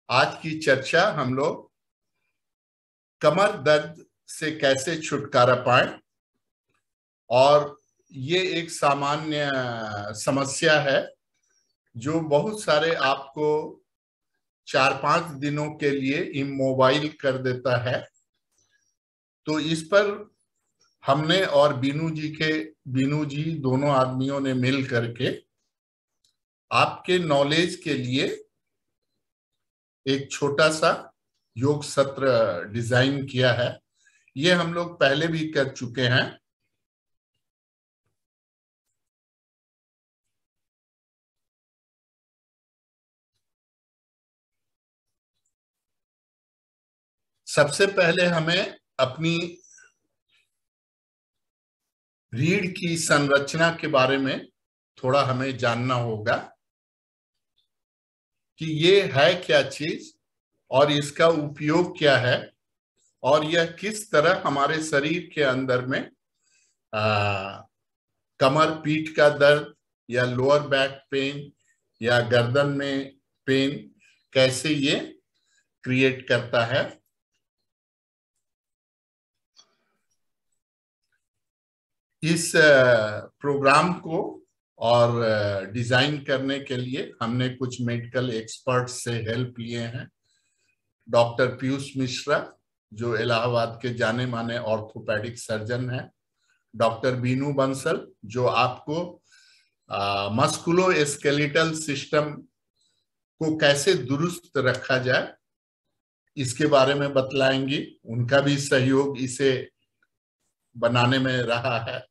आज की चर्चा हम लोग कमर दर्द से कैसे छुटकारा पाएं। और ये एक सामान्य समस्या है जो बहुत सारे आपको 4-5 दिनों के लिए इमोबाइल कर देता है। तो इस पर हमने और बीनू जी दोनों आदमियों ने मिल करके आपके नॉलेज के लिए एक छोटा सा योग सत्र डिजाइन किया है। ये हम लोग पहले भी कर चुके हैं। सबसे पहले हमें अपनी रीढ़ की संरचना के बारे में थोड़ा हमें जानना होगा कि ये है क्या चीज और इसका उपयोग क्या है और यह किस तरह हमारे शरीर के अंदर में कमर पीठ का दर्द या लोअर बैक पेन या गर्दन में पेन कैसे ये क्रिएट करता है। इस प्रोग्राम को और डिजाइन करने के लिए हमने कुछ मेडिकल एक्सपर्ट से हेल्प लिए हैं। डॉक्टर पीयूष मिश्रा जो इलाहाबाद के जाने माने ऑर्थोपेडिक सर्जन हैं, डॉक्टर बीनू बंसल जो आपको मस्कुलो स्केलेटल सिस्टम को कैसे दुरुस्त रखा जाए इसके बारे में बतलाएंगी। उनका भी सहयोग इसे बनाने में रहा है।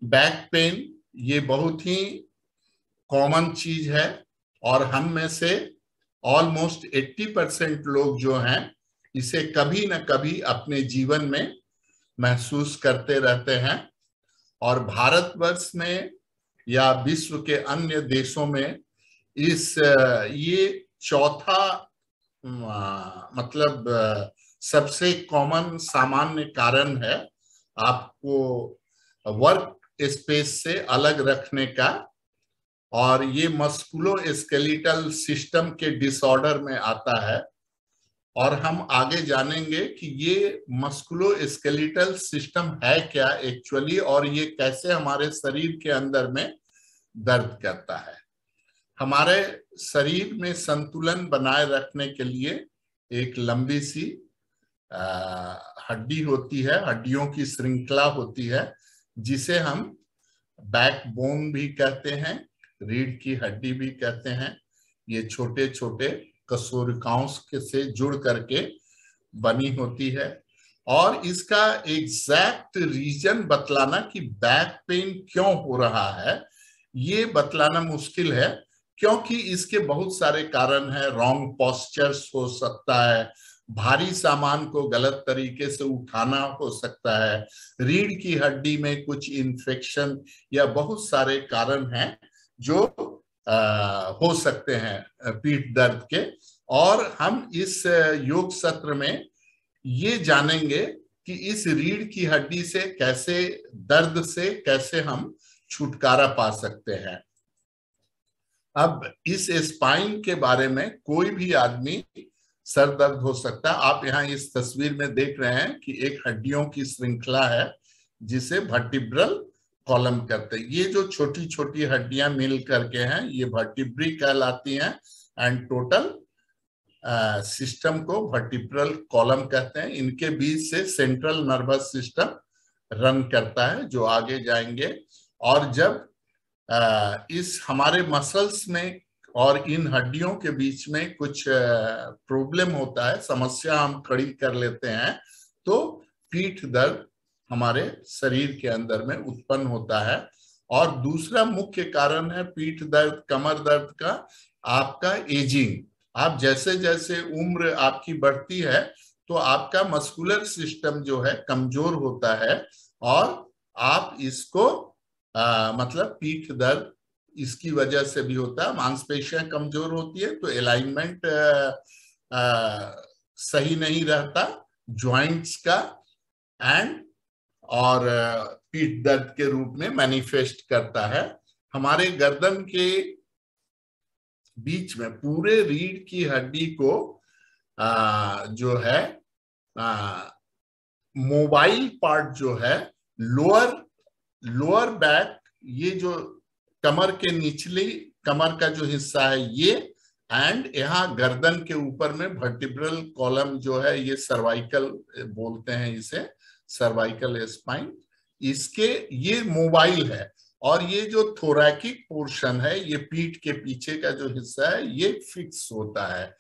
बैक पेन ये बहुत ही कॉमन चीज है और हम में से ऑलमोस्ट 80% लोग जो हैं इसे कभी न कभी अपने जीवन में महसूस करते रहते हैं। और भारतवर्ष में या विश्व के अन्य देशों में ये चौथा मतलब सबसे कॉमन सामान्य कारण है आपको वर्क स्पेस से अलग रखने का। और ये मस्कुलो स्केलेटल सिस्टम के डिसऑर्डर में आता है और हम आगे जानेंगे कि ये मस्कुलो स्केलेटल सिस्टम है क्या एक्चुअली और ये कैसे हमारे शरीर के अंदर में दर्द करता है। हमारे शरीर में संतुलन बनाए रखने के लिए एक लंबी सी हड्डी होती है, हड्डियों की श्रृंखला होती है जिसे हम बैक बोन भी कहते हैं, रीढ़ की हड्डी भी कहते हैं। ये छोटे छोटे कशेरुकाओं से जुड़ करके बनी होती है और इसका एग्जैक्ट रीजन बतलाना कि बैक पेन क्यों हो रहा है ये बतलाना मुश्किल है, क्योंकि इसके बहुत सारे कारण हैं। रॉन्ग पोस्चर्स हो सकता है, भारी सामान को गलत तरीके से उठाना हो सकता है, रीढ़ की हड्डी में कुछ इन्फेक्शन या बहुत सारे कारण हैं जो हो सकते हैं पीठ दर्द के। और हम इस योग सत्र में ये जानेंगे कि इस रीढ़ की हड्डी से कैसे, दर्द से कैसे हम छुटकारा पा सकते हैं। अब इस स्पाइन के बारे में कोई भी आदमी सर दर्द हो सकता है। आप यहाँ इस तस्वीर में देख रहे हैं कि एक हड्डियों की श्रृंखला है जिसे वर्टिब्रल कॉलम कहते हैं। ये जो छोटी छोटी हड्डियां मिल करके हैं ये वर्टिब्री कहलाती हैं एंड टोटल सिस्टम को वर्टिब्रल कॉलम कहते हैं। इनके बीच से सेंट्रल नर्वस सिस्टम रन करता है जो आगे जाएंगे। और जब इस हमारे मसल्स में और इन हड्डियों के बीच में कुछ प्रॉब्लम होता है, समस्या हम खड़ी कर लेते हैं, तो पीठ दर्द हमारे शरीर के अंदर में उत्पन्न होता है। और दूसरा मुख्य कारण है पीठ दर्द, कमर दर्द का आपका एजिंग। आप जैसे जैसे उम्र आपकी बढ़ती है तो आपका मस्कुलर सिस्टम जो है कमजोर होता है और आप इसको मतलब पीठ दर्द इसकी वजह से भी होता है। मांसपेशियां कमजोर होती है तो अलाइनमेंट सही नहीं रहता जॉइंट्स का एंड और पीठ दर्द के रूप में मैनिफेस्ट करता है। हमारे गर्दन के बीच में पूरे रीढ़ की हड्डी को जो है मोबाइल पार्ट जो है लोअर बैक, ये जो कमर के निचली कमर का जो हिस्सा है ये, एंड यहाँ गर्दन के ऊपर में वर्टिब्रल कॉलम जो है, ये सर्वाइकल बोलते हैं इसे, सर्वाइकल स्पाइन, इसके ये मोबाइल है। और ये जो थोरैकिक पोर्शन है, ये पीठ के पीछे का जो हिस्सा है, ये फिक्स होता है।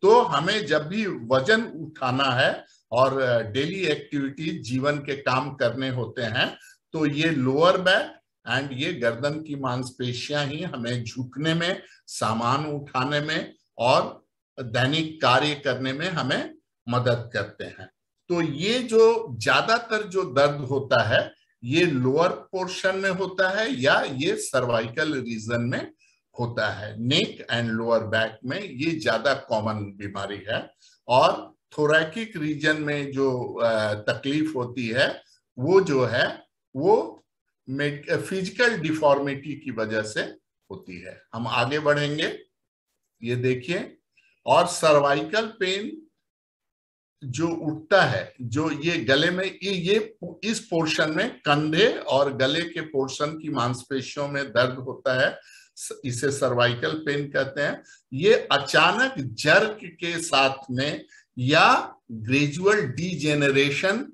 तो हमें जब भी वजन उठाना है और डेली एक्टिविटी जीवन के काम करने होते हैं, तो ये लोअर बैक एंड ये गर्दन की मांसपेशियां ही हमें झुकने में, सामान उठाने में और दैनिक कार्य करने में हमें मदद करते हैं। तो ये जो ज्यादातर जो दर्द होता है, ये लोअर पोर्शन में होता है या ये सर्वाइकल रीजन में होता है। नेक एंड लोअर बैक में ये ज्यादा कॉमन बीमारी है। और थोरैकिक रीजन में जो तकलीफ होती है, वो जो है वो फिजिकल डिफॉर्मिटी की वजह से होती है। हम आगे बढ़ेंगे, ये देखिए। और सर्वाइकल पेन जो उठता है, जो ये गले में, ये इस पोर्शन में कंधे और गले के पोर्शन की मांसपेशियों में दर्द होता है, इसे सर्वाइकल पेन कहते हैं। ये अचानक जर्क के साथ में या gradual degeneration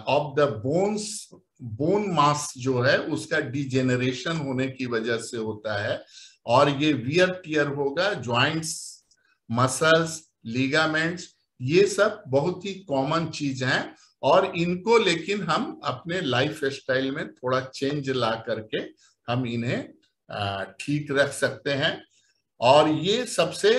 of the bones, bone mass जो है उसका डीजेनरेशन होने की वजह से होता है। और ये वियर टियर होगा, ज्वाइंट्स, मसल्स, लिगामेंट्स, ये सब बहुत ही कॉमन चीज हैं। और इनको लेकिन हम अपने लाइफ स्टाइल में थोड़ा चेंज ला करके हम इन्हें ठीक रख सकते हैं। और ये सबसे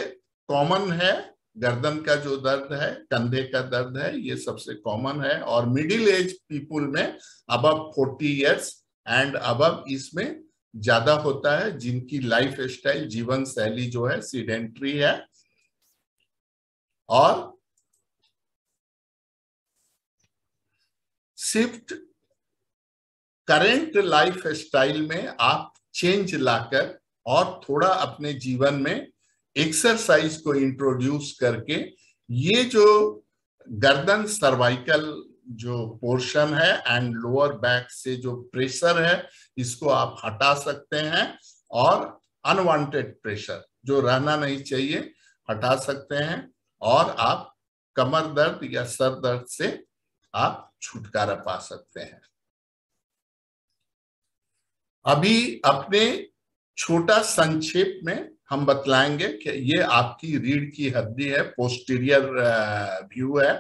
कॉमन है, गर्दन का जो दर्द है, कंधे का दर्द है, ये सबसे कॉमन है। और मिडिल एज पीपुल में अबव 40 इयर्स एंड अबव इसमें ज्यादा होता है, जिनकी लाइफ स्टाइल, जीवन शैली जो है सीडेंट्री है। और शिफ्ट करेंट लाइफ स्टाइल में आप चेंज लाकर और थोड़ा अपने जीवन में एक्सरसाइज को इंट्रोड्यूस करके ये जो गर्दन सर्वाइकल जो पोर्शन है एंड लोअर बैक से जो प्रेशर है, इसको आप हटा सकते हैं। और अनवांटेड प्रेशर जो रहना नहीं चाहिए, हटा सकते हैं। और आप कमर दर्द या सर दर्द से आप छुटकारा पा सकते हैं। अभी अपने छोटा संक्षेप में हम बतलाएंगे कि ये आपकी रीढ़ की हड्डी है, पोस्टीरियर व्यू है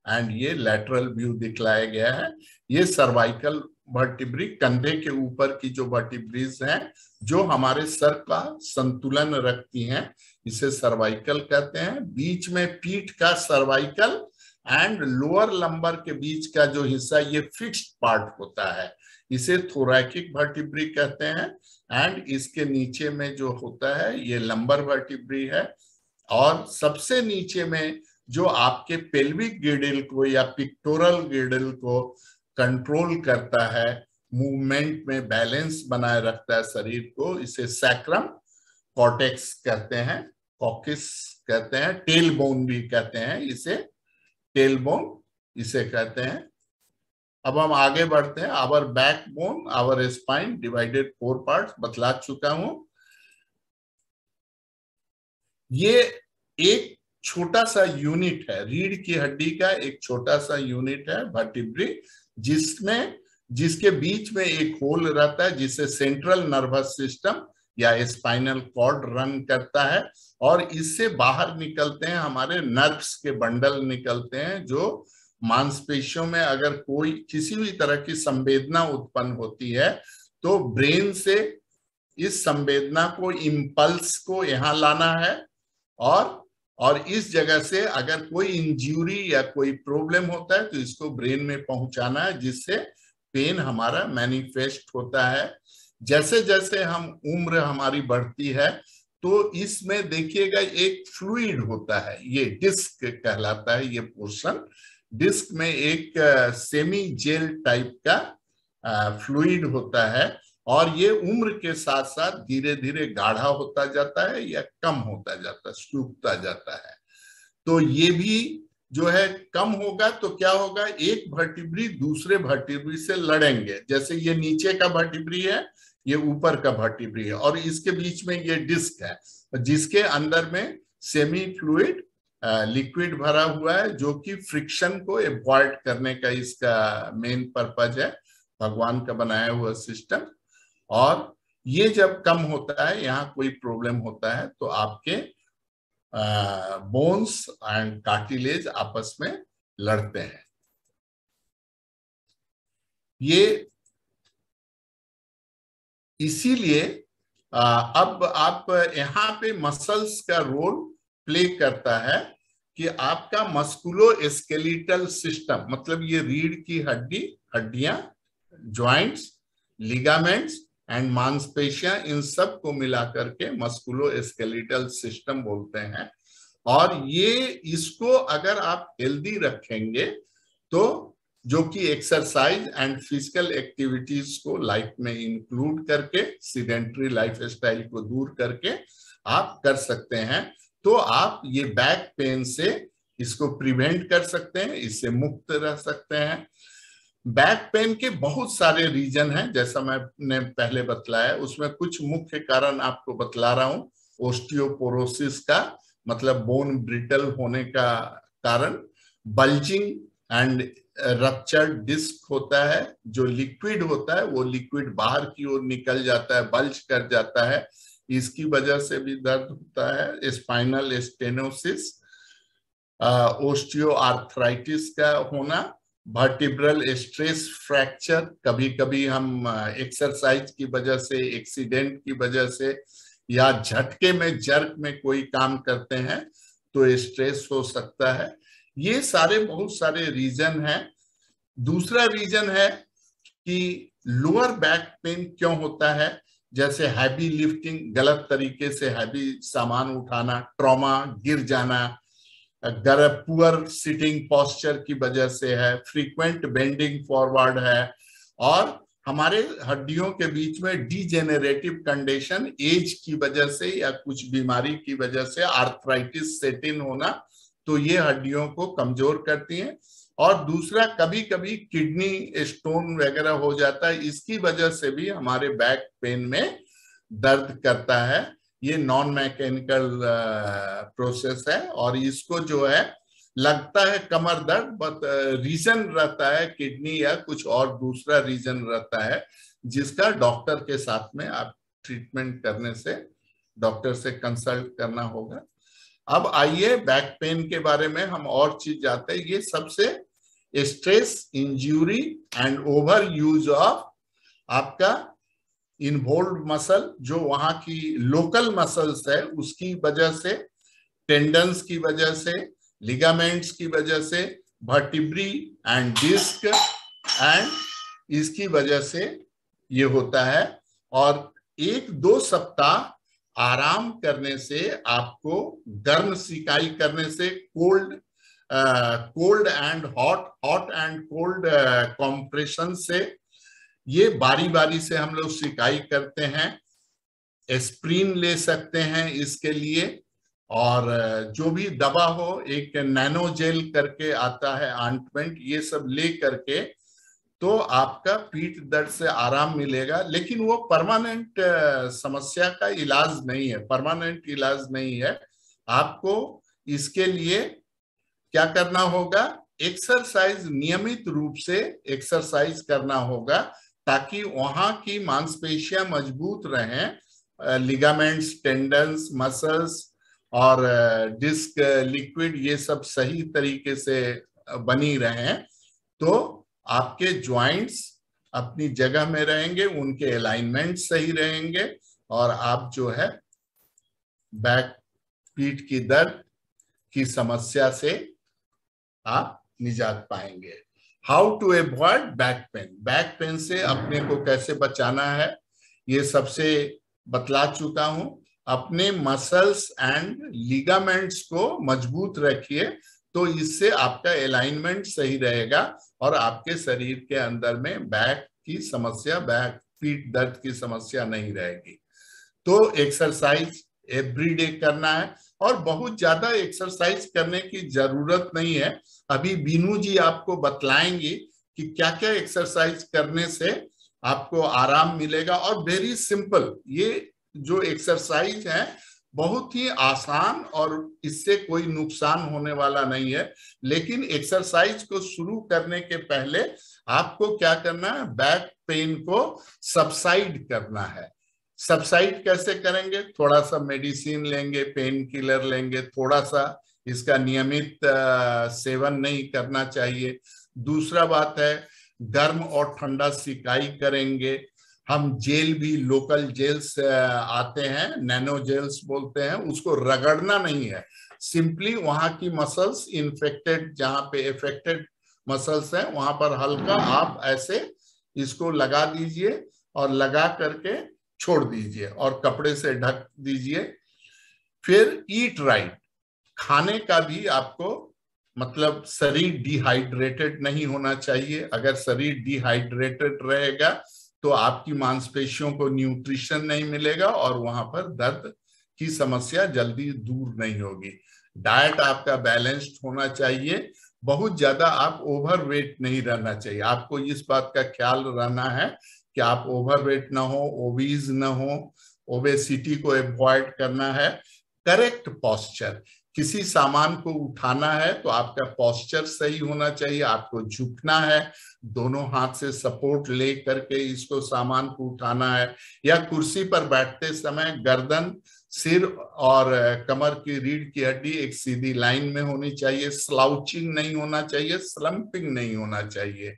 एंड ये लैटरल व्यू दिखलाया गया है। ये सर्वाइकल वर्टिब्री, कंधे के ऊपर की जो वर्टिब्रीज हैं, जो हमारे सर का संतुलन रखती हैं, इसे सर्वाइकल कहते हैं। बीच में पीठ का सर्वाइकल एंड लोअर लंबर के बीच का जो हिस्सा, ये फिक्स्ड पार्ट होता है, इसे थोरैकिक वर्टिब्री कहते हैं। एंड इसके नीचे में जो होता है, ये लंबर वर्टिब्री है। और सबसे नीचे में जो आपके पेल्विक गिर्डल को या पिक्टोरल गिर्डल को कंट्रोल करता है, मूवमेंट में बैलेंस बनाए रखता है शरीर को, इसे सैक्रम कॉर्टेक्स कहते हैं, कॉकिस कहते हैं, टेल बोन भी कहते हैं इसे, टेल बोन इसे कहते हैं। अब हम आगे बढ़ते हैं। Our backbone, our spine divided 4 parts, बतला चुका हूं। ये एक छोटा सा यूनिट है, रीढ़ की हड्डी का एक छोटा सा यूनिट है वर्टिब्री, जिसके बीच में एक होल रहता है, जिसे सेंट्रल नर्वस सिस्टम या स्पाइनल कॉर्ड रन करता है। और इससे बाहर निकलते हैं हमारे नर्व्स के बंडल निकलते हैं, जो मांसपेशियों में अगर कोई किसी भी तरह की संवेदना उत्पन्न होती है, तो ब्रेन से इस संवेदना को, इम्पल्स को यहाँ लाना है। और इस जगह से अगर कोई इंजरी या कोई प्रॉब्लम होता है, तो इसको ब्रेन में पहुंचाना है, जिससे पेन हमारा मैनिफेस्ट होता है। जैसे जैसे हम उम्र हमारी बढ़ती है, तो इसमें देखिएगा एक फ्लूइड होता है, ये डिस्क कहलाता है ये पोर्शन। डिस्क में एक सेमी जेल टाइप का फ्लूइड होता है, और ये उम्र के साथ साथ धीरे धीरे गाढ़ा होता जाता है या कम होता जाता है, सूखता जाता है। तो ये भी जो है कम होगा तो क्या होगा, एक वर्टिब्री दूसरे वर्टिब्री से लड़ेंगे। जैसे ये नीचे का वर्टिब्री है, ये ऊपर का वर्टिब्री है, और इसके बीच में ये डिस्क है जिसके अंदर में सेमी फ्लूइड लिक्विड भरा हुआ है, जो कि फ्रिक्शन को अवॉइड करने का इसका मेन पर्पज है, भगवान का बनाया हुआ सिस्टम। और ये जब कम होता है, यहाँ कोई प्रॉब्लम होता है, तो आपके बोन्स एंड कार्टिलेज आपस में लड़ते हैं। ये इसीलिए अब आप यहाँ पे मसल्स का रोल प्ले करता है कि आपका मस्कुलो स्केलेटल सिस्टम, मतलब ये रीढ़ की हड्डियां, ज्वाइंट्स, लिगामेंट्स एंड मांसपेशियां, इन सब को मिलाकर के मस्कुलो स्केलेटल सिस्टम बोलते हैं। और ये इसको अगर आप हेल्दी रखेंगे तो, जो कि एक्सरसाइज एंड फिजिकल एक्टिविटीज को लाइफ में इंक्लूड करके, सीडेंटरी लाइफस्टाइल को दूर करके आप कर सकते हैं, तो आप ये बैक पेन से इसको प्रिवेंट कर सकते हैं, इससे मुक्त रह सकते हैं। बैक पेन के बहुत सारे रीजन हैं, जैसा मैंने पहले बतलाया, उसमें कुछ मुख्य कारण आपको बतला रहा हूं। ओस्टियोपोरोसिस का मतलब बोन ब्रिटल होने का कारण, बल्जिंग एंड रप्चर्ड डिस्क होता है, जो लिक्विड होता है वो लिक्विड बाहर की ओर निकल जाता है, बल्ज कर जाता है, इसकी वजह से भी दर्द होता है। स्पाइनल स्टेनोसिस, ओस्टियोआर्थराइटिस का होना, वर्टिब्रल स्ट्रेस फ्रैक्चर, कभी कभी हम एक्सरसाइज की वजह से, एक्सीडेंट की वजह से या झटके में, जर्क में कोई काम करते हैं तो स्ट्रेस हो सकता है। ये सारे बहुत सारे रीजन हैं। दूसरा रीजन है कि लोअर बैक पेन क्यों होता है, जैसे हैवी लिफ्टिंग, गलत तरीके से हैवी सामान उठाना, ट्रॉमा, गिर जाना, पुअर सिटिंग पोस्चर की वजह से है, फ्रीक्वेंट बेंडिंग फॉरवर्ड है, और हमारे हड्डियों के बीच में डीजेनरेटिव कंडीशन, एज की वजह से या कुछ बीमारी की वजह से आर्थराइटिस सेट इन होना, तो ये हड्डियों को कमजोर करती हैं। और दूसरा, कभी कभी किडनी स्टोन वगैरह हो जाता है, इसकी वजह से भी हमारे बैक पेन में दर्द करता है। ये नॉन मैकेनिकल प्रोसेस है, और इसको जो है लगता है कमर दर्द, बट रीजन रहता है किडनी या कुछ और दूसरा रीजन रहता है, जिसका डॉक्टर के साथ में आप ट्रीटमेंट करने से, डॉक्टर से कंसल्ट करना होगा। अब आइए बैक पेन के बारे में हम और चीज जानते हैं। ये सबसे stress, injury and over use of आपका इन्वॉल्व मसल, जो वहां की लोकल मसल्स है उसकी वजह से, टेंडन्स की वजह से, लिगामेंट्स की वजह से, वर्टिब्री एंड डिस्क एंड इसकी वजह से ये होता है। और 1-2 सप्ताह आराम करने से, आपको गर्म सिकाई करने से, cold and hot and cold compression से, ये बारी बारी से हम लोग सिकाई करते हैं। एस्प्रिन ले सकते हैं इसके लिए, और जो भी दवा हो, एक नैनो जेल करके आता है ऑइंटमेंट, ये सब ले करके तो आपका पीठ दर्द से आराम मिलेगा। लेकिन वो परमानेंट समस्या का इलाज नहीं है, परमानेंट इलाज नहीं है। आपको इसके लिए क्या करना होगा, एक्सरसाइज, नियमित रूप से एक्सरसाइज करना होगा, ताकि वहां की मांसपेशियां मजबूत रहें, लिगामेंट्स, टेंडन्स, मसल्स और डिस्क लिक्विड, ये सब सही तरीके से बनी रहें, तो आपके ज्वाइंट्स अपनी जगह में रहेंगे, उनके अलाइनमेंट सही रहेंगे, और आप जो है बैक, पीठ की दर्द की समस्या से आप निजात पाएंगे। How to avoid back pain, back pain से अपने को कैसे बचाना है, ये सबसे बतला चुका हूं। अपने मसल्स एंड लिगामेंट्स को मजबूत रखिए, तो इससे आपका अलाइनमेंट सही रहेगा और आपके शरीर के अंदर में बैक की समस्या, बैक पीठ दर्द की समस्या नहीं रहेगी। तो एक्सरसाइज एवरीडे करना है और बहुत ज्यादा एक्सरसाइज करने की जरूरत नहीं है। अभी बीनू जी आपको बतलाएंगी कि क्या क्या एक्सरसाइज करने से आपको आराम मिलेगा। और वेरी सिंपल, ये जो एक्सरसाइज है बहुत ही आसान और इससे कोई नुकसान होने वाला नहीं है। लेकिन एक्सरसाइज को शुरू करने के पहले आपको क्या करना है, बैक पेन को सबसाइड करना है। सबसाइड कैसे करेंगे, थोड़ा सा मेडिसिन लेंगे, पेन किलर लेंगे, थोड़ा सा इसका नियमित सेवन नहीं करना चाहिए। दूसरा बात है, गर्म और ठंडा सिकाई करेंगे। हम जेल भी, लोकल जेल्स आते हैं, नैनो जेल्स बोलते हैं, उसको रगड़ना नहीं है, सिंपली वहां की मसल्स इन्फेक्टेड, जहां पे इफेक्टेड मसल्स हैं वहां पर हल्का आप ऐसे इसको लगा दीजिए और लगा करके छोड़ दीजिए और कपड़े से ढक दीजिए। फिर ईट राइट, खाने का भी आपको मतलब शरीर डिहाइड्रेटेड नहीं होना चाहिए। अगर शरीर डिहाइड्रेटेड रहेगा तो आपकी मांसपेशियों को न्यूट्रिशन नहीं मिलेगा और वहां पर दर्द की समस्या जल्दी दूर नहीं होगी। डाइट आपका बैलेंस्ड होना चाहिए, बहुत ज्यादा आप ओवरवेट नहीं रहना चाहिए। आपको इस बात का ख्याल रहना है कि आप ओवरवेट ना हो, ओबीज ना हो, ओबेसिटी को अवॉइड करना है। करेक्ट पॉस्चर, किसी सामान को उठाना है तो आपका पॉस्चर सही होना चाहिए, आपको झुकना है, दोनों हाथ से सपोर्ट ले करके इसको सामान को उठाना है। या कुर्सी पर बैठते समय गर्दन, सिर और कमर की रीढ़ की हड्डी एक सीधी लाइन में होनी चाहिए, स्लाउचिंग नहीं होना चाहिए, स्लंपिंग नहीं होना चाहिए।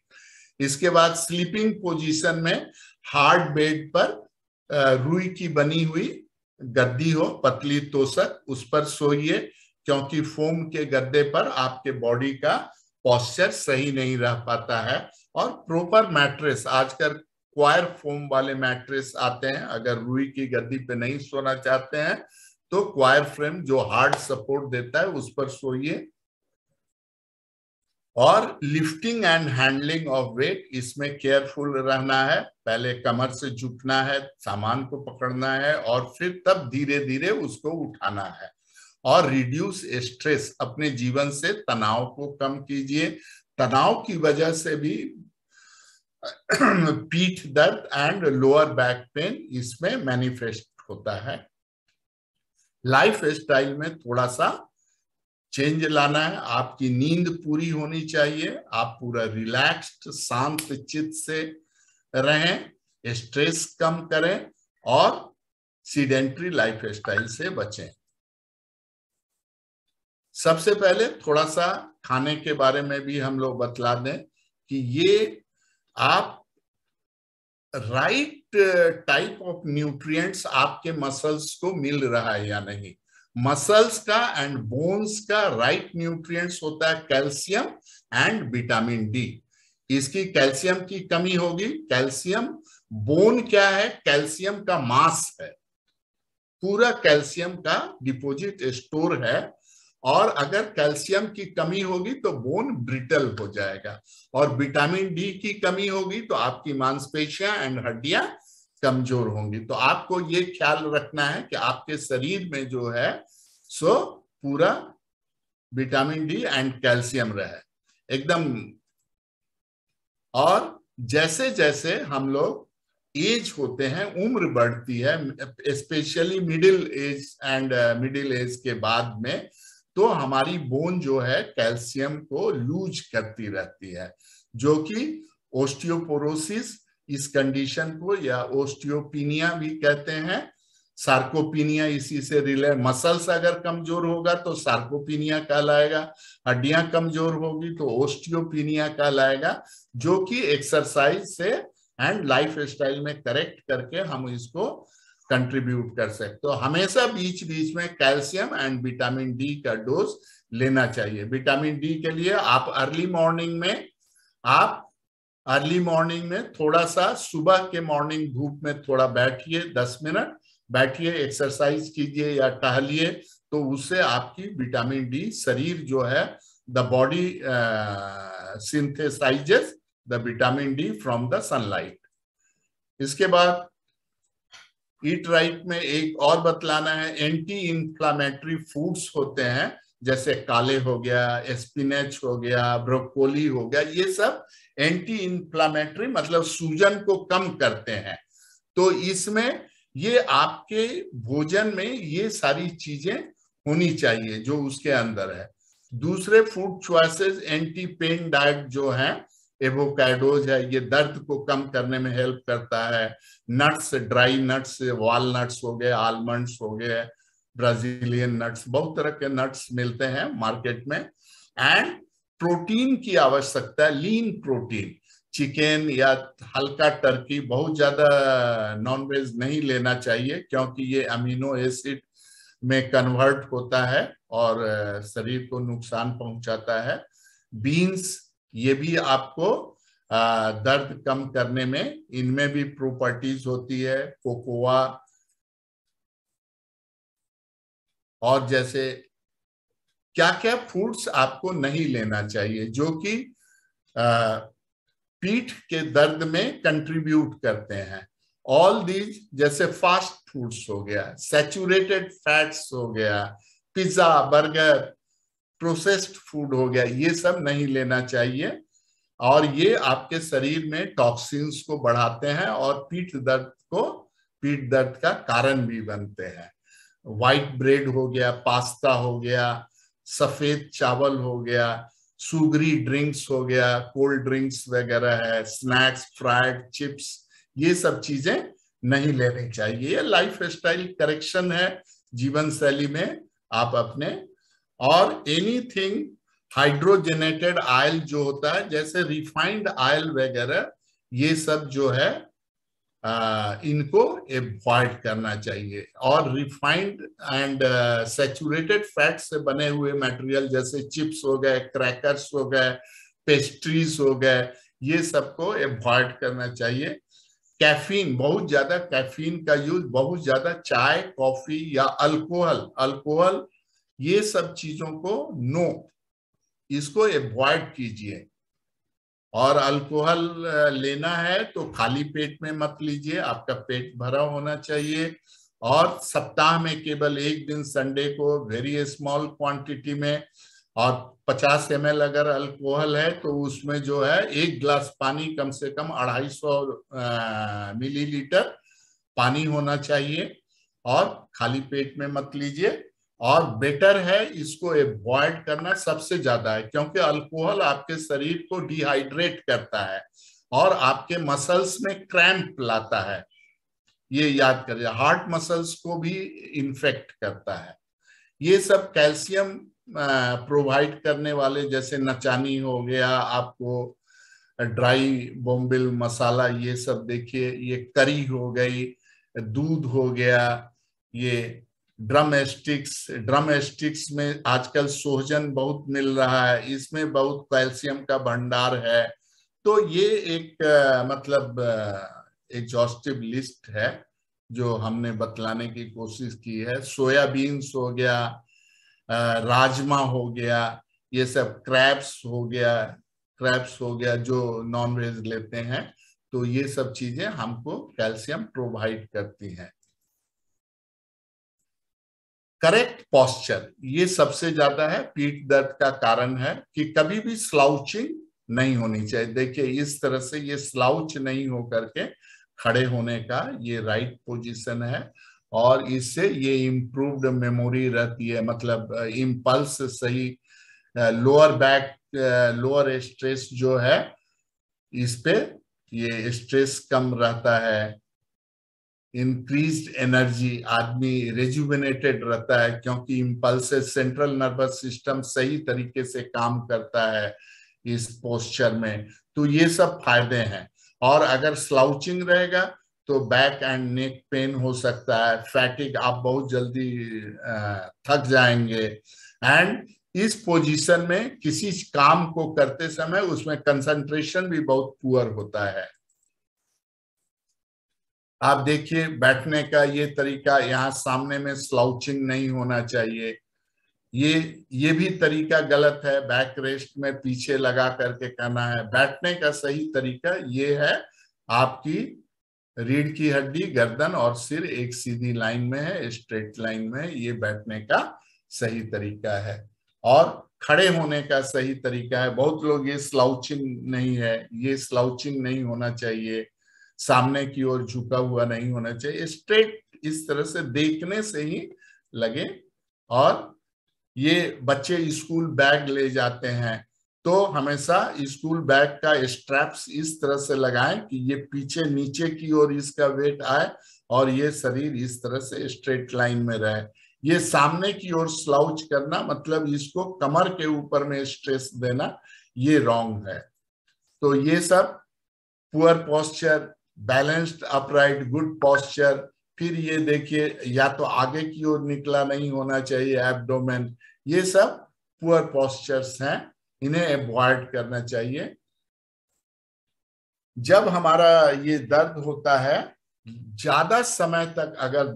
इसके बाद स्लीपिंग पोजीशन में हार्ड बेड पर रुई की बनी हुई गद्दी हो, पतली तोशक, उस पर सोइए, क्योंकि फोम के गद्दे पर आपके बॉडी का पॉस्चर सही नहीं रह पाता है। और प्रॉपर मैट्रेस, आजकल क्वायर फोम वाले मैट्रेस आते हैं, अगर रुई की गद्दी पे नहीं सोना चाहते हैं तो क्वायर फ्रेम जो हार्ड सपोर्ट देता है उस पर सोइए। और lifting and handling of weight, इसमें केयरफुल रहना है, पहले कमर से झुकना है, सामान को पकड़ना है और फिर तब धीरे धीरे उसको उठाना है। और रिड्यूस स्ट्रेस, अपने जीवन से तनाव को कम कीजिए। तनाव की वजह से भी पीठ दर्द एंड लोअर बैक पेन इसमें मैनिफेस्ट होता है। लाइफ स्टाइल में थोड़ा सा चेंज लाना है, आपकी नींद पूरी होनी चाहिए, आप पूरा रिलैक्स्ड शांत चित्त से रहें, स्ट्रेस कम करें और सीडेंट्री लाइफ स्टाइल से बचें। सबसे पहले थोड़ा सा खाने के बारे में भी हम लोग बतला दें कि ये आप राइट टाइप ऑफ न्यूट्रिएंट्स आपके मसल्स को मिल रहा है या नहीं। मसल्स का एंड बोन्स का राइट न्यूट्रिएंट्स होता है कैल्शियम एंड विटामिन डी। इसकी कैल्शियम की कमी होगी, कैल्शियम, बोन क्या है, कैल्शियम का मास है, पूरा कैल्शियम का डिपॉजिट स्टोर है। और अगर कैल्शियम की कमी होगी तो बोन ब्रिटल हो जाएगा, और विटामिन डी की कमी होगी तो आपकी मांसपेशियां एंड हड्डियां कमजोर होंगी। तो आपको ये ख्याल रखना है कि आपके शरीर में जो है सो पूरा विटामिन डी एंड कैल्शियम रहे एकदम। और जैसे जैसे हम लोग एज होते हैं, उम्र बढ़ती है, स्पेशली मिडिल एज के बाद में, तो हमारी बोन जो है कैल्शियम को लूज करती रहती है, जो कि ओस्टियोपोरोसिस, इस कंडीशन को, या ओस्टियोपिनिया भी कहते हैं, सार्कोपिनिया इसी से रिले। मसल्स अगर कमजोर होगा तो सार्कोपिनिया कहलाएगा, हड्डियां कमजोर होगी तो ओस्टियोपिनिया कहलाएगा, जो कि एक्सरसाइज से एंड लाइफ स्टाइल में करेक्ट करके हम इसको कंट्रीब्यूट कर सकते। तो हमेशा बीच बीच में कैल्शियम एंड विटामिन डी का डोज लेना चाहिए। विटामिन डी के लिए आप अर्ली मॉर्निंग में थोड़ा सा सुबह के मॉर्निंग धूप में थोड़ा बैठिए, 10 मिनट बैठिए, एक्सरसाइज कीजिए या टहलिए, तो उससे आपकी विटामिन डी, शरीर जो है, the body synthesises the vitamin D from the sunlight. इसके बाद ईट राइट में एक और बतलाना है, एंटी इंफ्लामेटरी फूड्स होते हैं, जैसे काले हो गया, स्पिनच हो गया, ब्रोकोली हो गया, ये सब एंटी इंफ्लामेटरी मतलब सूजन को कम करते हैं। तो इसमें ये आपके भोजन में ये सारी चीजें होनी चाहिए जो उसके अंदर है। दूसरे food choices anti pain diet जो है, एवोकाडोज है, ये दर्द को कम करने में हेल्प करता है। नट्स, ड्राई नट्स, वॉलनट्स हो गए, आलमंड्स हो गए, ब्राजीलियन नट्स, बहुत तरह के नट्स मिलते हैं मार्केट में। एंड प्रोटीन की आवश्यकता है, लीन प्रोटीन, चिकन या हल्का टर्की, बहुत ज्यादा नॉनवेज नहीं लेना चाहिए क्योंकि ये अमीनो एसिड में कन्वर्ट होता है और शरीर को नुकसान पहुंचाता है। बीन्स, ये भी आपको दर्द कम करने में, इनमें भी प्रॉपर्टीज होती है। कोकोआ, और जैसे क्या क्या फूड्स आपको नहीं लेना चाहिए जो कि पीठ के दर्द में कंट्रीब्यूट करते हैं। ऑल दीज, जैसे फास्ट फूड्स हो गया, सैचुरेटेड फैट्स हो गया, पिज्जा, बर्गर, प्रोसेस्ड फूड हो गया, ये सब नहीं लेना चाहिए और ये आपके शरीर में टॉक्सिन्स को बढ़ाते हैं और पीठ दर्द का कारण भी बनते हैं। व्हाइट ब्रेड हो गया, पास्ता हो गया, सफेद चावल हो गया, सुगरी ड्रिंक्स हो गया, कोल्ड ड्रिंक्स वगैरह है, स्नैक्स, फ्राइड चिप्स, ये सब चीजें नहीं लेनी चाहिए। ये लाइफ स्टाइल करेक्शन है, जीवन शैली में आप अपने, और एनीथिंग हाइड्रोजनेटेड ऑयल जो होता है, जैसे रिफाइंड ऑयल वगैरह, ये सब जो है इनको अवॉइड करना चाहिए। और रिफाइंड एंड सैचुरेटेड फैट से बने हुए मटेरियल जैसे चिप्स हो गए, क्रैकर्स हो गए, पेस्ट्रीज हो गए, ये सबको अवॉइड करना चाहिए। कैफीन, बहुत ज्यादा कैफीन का यूज, बहुत ज्यादा चाय, कॉफी या अल्कोहल, ये सब चीजों को नो, इसको अवॉइड कीजिए। और अल्कोहल लेना है तो खाली पेट में मत लीजिए, आपका पेट भरा होना चाहिए। और सप्ताह में केवल एक दिन, संडे को, वेरी स्मॉल क्वांटिटी में, और 50 ml अगर अल्कोहल है तो उसमें जो है 1 गिलास पानी, कम से कम 250 मिलीलीटर पानी होना चाहिए, और खाली पेट में मत लीजिए। और बेटर है इसको अवॉइड करना सबसे ज्यादा है, क्योंकि अल्कोहल आपके शरीर को डिहाइड्रेट करता है और आपके मसल्स में क्रैम्प लाता है, ये याद करिए। हार्ट मसल्स को भी इन्फेक्ट करता है। ये सब कैल्शियम प्रोवाइड करने वाले, जैसे नचानी हो गया, आपको ड्राई बोम्बिल मसाला, ये सब देखिए, ये करी हो गई, दूध हो गया, ये ड्रम स्टिक्स में आजकल सोहजन बहुत मिल रहा है, इसमें बहुत कैल्शियम का भंडार है। तो ये एक मतलब एग्जॉस्टिव लिस्ट है जो हमने बतलाने की कोशिश की है। सोयाबीन्स हो गया, राजमा हो गया, ये सब, क्रैब्स हो गया जो नॉन वेज लेते हैं, तो ये सब चीजें हमको कैल्शियम प्रोवाइड करती हैं। करेक्ट पोस्चर, ये सबसे ज्यादा है, पीठ दर्द का कारण है कि कभी भी स्लाउचिंग नहीं होनी चाहिए। देखिए इस तरह से, ये स्लाउच नहीं हो करके खड़े होने का ये राइट पोजीशन है, और इससे ये इम्प्रूव्ड मेमोरी रहती है, मतलब इम्पल्स सही, लोअर बैक, लोअर स्ट्रेस जो है, इस पे ये स्ट्रेस कम रहता है। इंक्रीज्ड एनर्जी, आदमी रेजुवेनेटेड रहता है क्योंकि इम्पल्सेस, सेंट्रल नर्वस सिस्टम सही तरीके से काम करता है इस पोस्चर में, तो ये सब फायदे हैं। और अगर स्लाउचिंग रहेगा तो बैक एंड नेक पेन हो सकता है, फैटिग, आप बहुत जल्दी थक जाएंगे, एंड इस पोजीशन में किसी काम को करते समय उसमें कंसंट्रेशन भी बहुत पुअर होता है। आप देखिए बैठने का ये तरीका, यहाँ सामने में स्लाउचिंग नहीं होना चाहिए, ये भी तरीका गलत है। बैक रेस्ट में पीछे लगा करके करना है। बैठने का सही तरीका ये है, आपकी रीढ़ की हड्डी, गर्दन और सिर एक सीधी लाइन में है, स्ट्रेट लाइन में है। ये बैठने का सही तरीका है। और खड़े होने का सही तरीका है। बहुत लोग ये स्लाउचिंग नहीं है, ये स्लाउचिंग नहीं होना चाहिए, सामने की ओर झुका हुआ नहीं होना चाहिए, स्ट्रेट इस तरह से देखने से ही लगे। और ये बच्चे स्कूल बैग ले जाते हैं तो हमेशा स्कूल बैग का स्ट्रैप्स इस तरह से लगाएं कि ये पीछे नीचे की ओर इसका वेट आए और ये शरीर इस तरह से स्ट्रेट लाइन में रहे। ये सामने की ओर स्लाउच करना मतलब इसको कमर के ऊपर में स्ट्रेस देना, ये रॉन्ग है। तो ये सब poor posture, balanced upright, good posture. फिर ये देखिए, या तो आगे की ओर निकला नहीं होना चाहिए एब्डोमेन, ये सब पुअर पोस्चर्स हैं, इन्हें अवॉइड करना चाहिए। जब हमारा ये दर्द होता है, ज्यादा समय तक अगर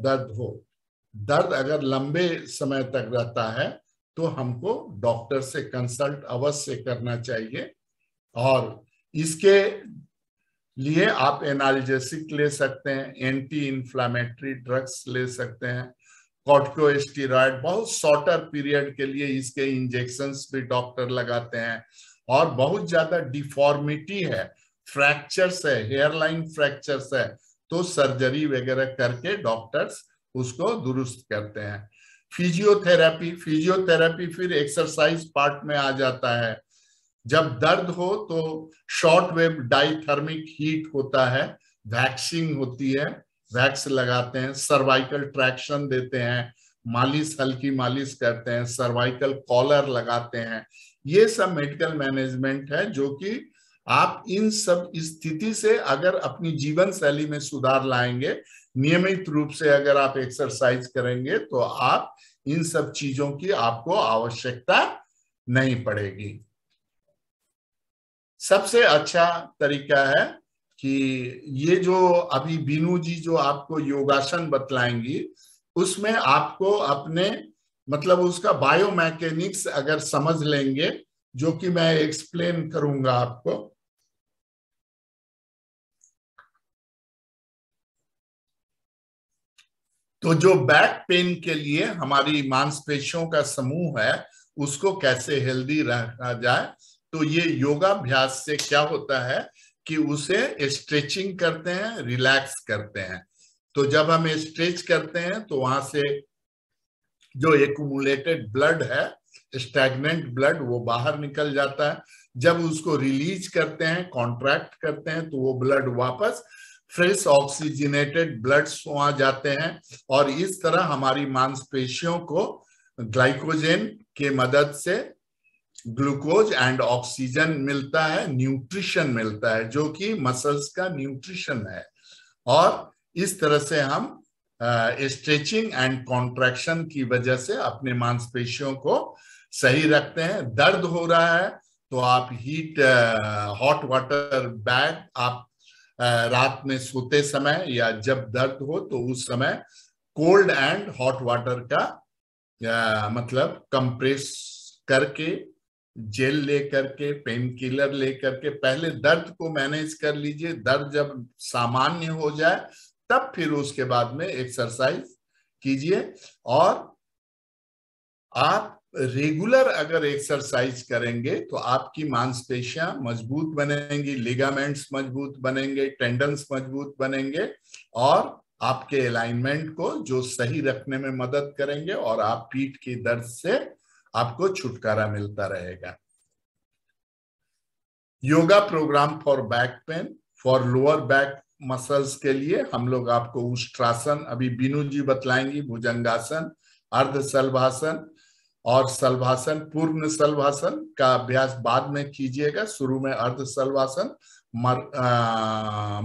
दर्द अगर लंबे समय तक रहता है तो हमको डॉक्टर से कंसल्ट अवश्य करना चाहिए। और इसके लिए आप एनाल्जेसिक ले सकते हैं, एंटी इंफ्लामेटरी ड्रग्स ले सकते हैं, कॉर्टिकोस्टेरॉइड, बहुत शॉर्टर पीरियड के लिए इसके इंजेक्शंस भी डॉक्टर लगाते हैं। और बहुत ज्यादा डिफॉर्मिटी है, फ्रैक्चर्स है, हेयरलाइन फ्रैक्चर्स है, तो सर्जरी वगैरह करके डॉक्टर्स उसको दुरुस्त करते हैं। फिजियोथेरेपी फिर एक्सरसाइज पार्ट में आ जाता है। जब दर्द हो तो शॉर्ट वेव डाइथर्मिक हीट होता है, वैक्सिंग होती है, वैक्स लगाते हैं, सर्वाइकल ट्रैक्शन देते हैं, मालिश, हल्की मालिश करते हैं, सर्वाइकल कॉलर लगाते हैं। ये सब मेडिकल मैनेजमेंट है जो कि आप इन सब स्थिति से अगर अपनी जीवन शैली में सुधार लाएंगे, नियमित रूप से अगर आप एक्सरसाइज करेंगे तो आप इन सब चीजों की आपको आवश्यकता नहीं पड़ेगी। सबसे अच्छा तरीका है कि ये जो अभी बीनू जी जो आपको योगासन बतलाएंगी, उसमें आपको अपने मतलब उसका बायोमैकेनिक्स अगर समझ लेंगे, जो कि मैं एक्सप्लेन करूंगा आपको। तो जो बैक पेन के लिए हमारी मांसपेशियों का समूह है, उसको कैसे हेल्दी रखा जाए, तो ये योगाभ्यास से क्या होता है कि उसे स्ट्रेचिंग करते हैं, रिलैक्स करते हैं। तो जब हम स्ट्रेच करते हैं तो वहां से जो एक्यूमुलेटेड ब्लड है, स्टैग्नेंट ब्लड, वो बाहर निकल जाता है। जब उसको रिलीज करते हैं, कॉन्ट्रैक्ट करते हैं, तो वो ब्लड वापस फ्रेश ऑक्सीजनेटेड ब्लड वहां जाते हैं। और इस तरह हमारी मांसपेशियों को ग्लाइकोजन के मदद से ग्लूकोज एंड ऑक्सीजन मिलता है, न्यूट्रिशन मिलता है, जो कि मसल्स का न्यूट्रिशन है। और इस तरह से हम स्ट्रेचिंग एंड कॉन्ट्रैक्शन की वजह से अपने मांसपेशियों को सही रखते हैं। दर्द हो रहा है तो आप हॉट वाटर बैग आप रात में सोते समय या जब दर्द हो तो उस समय कोल्ड एंड हॉट वाटर का मतलब कंप्रेस करके, जेल लेकर के, पेन किलर लेकर के पहले दर्द को मैनेज कर लीजिए। दर्द जब सामान्य हो जाए तब फिर उसके बाद में एक्सरसाइज कीजिए। और आप रेगुलर अगर एक्सरसाइज करेंगे तो आपकी मांसपेशियां मजबूत बनेंगी, लिगामेंट्स मजबूत बनेंगे, टेंडन्स मजबूत बनेंगे और आपके अलाइनमेंट को जो सही रखने में मदद करेंगे और आप पीठ की दर्द से आपको छुटकारा मिलता रहेगा। Yoga program for back pain, for lower back muscles के लिए हम लोग आपको उष्ट्रासन, अभी बीनू जी बतलाएंगी, भुजंगासन, अर्ध शलभासन और शलभासन, पूर्ण शलभासन का अभ्यास बाद में कीजिएगा। शुरू में अर्ध शलभासन,